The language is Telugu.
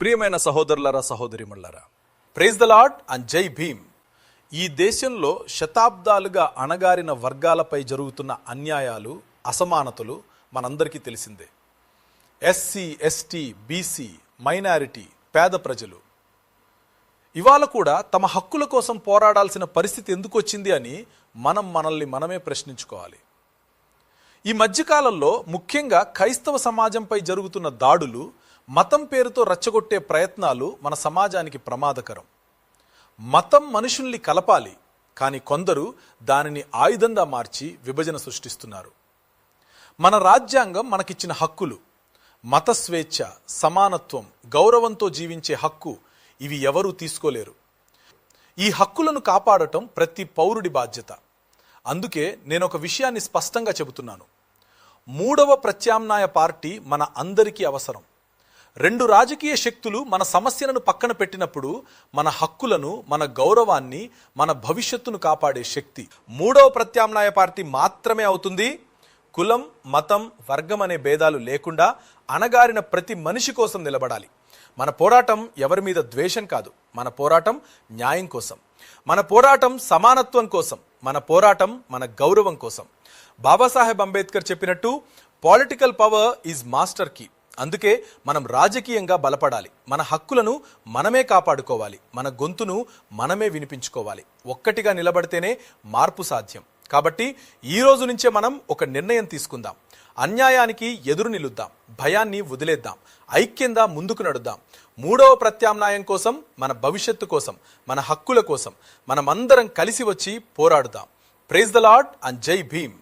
ప్రియమైన సహోదరులారా సహోదరిమణులారా, ప్రైజ్ ద లార్డ్ అండ్ జై భీమ్. ఈ దేశంలో శతాబ్దాలుగా అణగారిన వర్గాలపై జరుగుతున్న అన్యాయాలు, అసమానతలు మనందరికీ తెలిసిందే. ఎస్సీ, ఎస్టీ, బీసీ, మైనారిటీ, పేద ప్రజలు ఇవాళ కూడా తమ హక్కుల కోసం పోరాడాల్సిన పరిస్థితి ఎందుకు వచ్చింది అని మనల్ని మనమే ప్రశ్నించుకోవాలి. ఈ మధ్యకాలంలో ముఖ్యంగా క్రైస్తవ సమాజంపై జరుగుతున్న దాడులు, మతం పేరుతో రెచ్చగొట్టే ప్రయత్నాలు మన సమాజానికి ప్రమాదకరం. మతం మనుషుల్ని కలపాలి, కానీ కొందరు దానిని ఆయుధంగా మార్చి విభజన సృష్టిస్తున్నారు. మన రాజ్యాంగం మనకిచ్చిన హక్కులు, మత స్వేచ్ఛ, సమానత్వం, గౌరవంతో జీవించే హక్కు, ఇవి ఎవరూ తీసుకోలేరు. ఈ హక్కులను కాపాడటం ప్రతి పౌరుడి బాధ్యత. అందుకే నేను ఒక విషయాన్ని స్పష్టంగా చెబుతున్నాను. మూడవ ప్రత్యామ్నాయ పార్టీ మన అందరికీ అవసరం. రెండు రాజకీయ శక్తులు మన సమస్యలను పక్కన పెట్టినప్పుడు మన హక్కులను, మన గౌరవాన్ని, మన భవిష్యత్తును కాపాడే శక్తి మూడవ ప్రత్యామ్నాయ పార్టీ మాత్రమే అవుతుంది. కులం, మతం, వర్గం అనే భేదాలు లేకుండా అణగారిన ప్రతి మనిషి కోసం నిలబడాలి. మన పోరాటం ఎవరి మీద ద్వేషం కాదు, మన పోరాటం న్యాయం కోసం, మన పోరాటం సమానత్వం కోసం, మన పోరాటం మన గౌరవం కోసం. బాబాసాహెబ్ అంబేద్కర్ చెప్పినట్టు political power is master key. అందుకే మనం రాజకీయంగా బలపడాలి. మన హక్కులను మనమే కాపాడుకోవాలి, మన గొంతును మనమే వినిపించుకోవాలి. ఒక్కటిగా నిలబడితేనే మార్పు సాధ్యం. కాబట్టి ఈ రోజు నుంచే మనం ఒక నిర్ణయం తీసుకుందాం. అన్యాయానికి ఎదురు నిలుద్దాం, భయాన్ని వదిలేద్దాం, ఐక్యంగా ముందుకు నడుద్దాం. మూడవ ప్రత్యామ్నాయం కోసం, మన భవిష్యత్తు కోసం, మన హక్కుల కోసం మనమందరం కలిసి వచ్చి పోరాడుదాం. ప్రైజ్ ద లార్డ్ అండ్ జై భీమ్.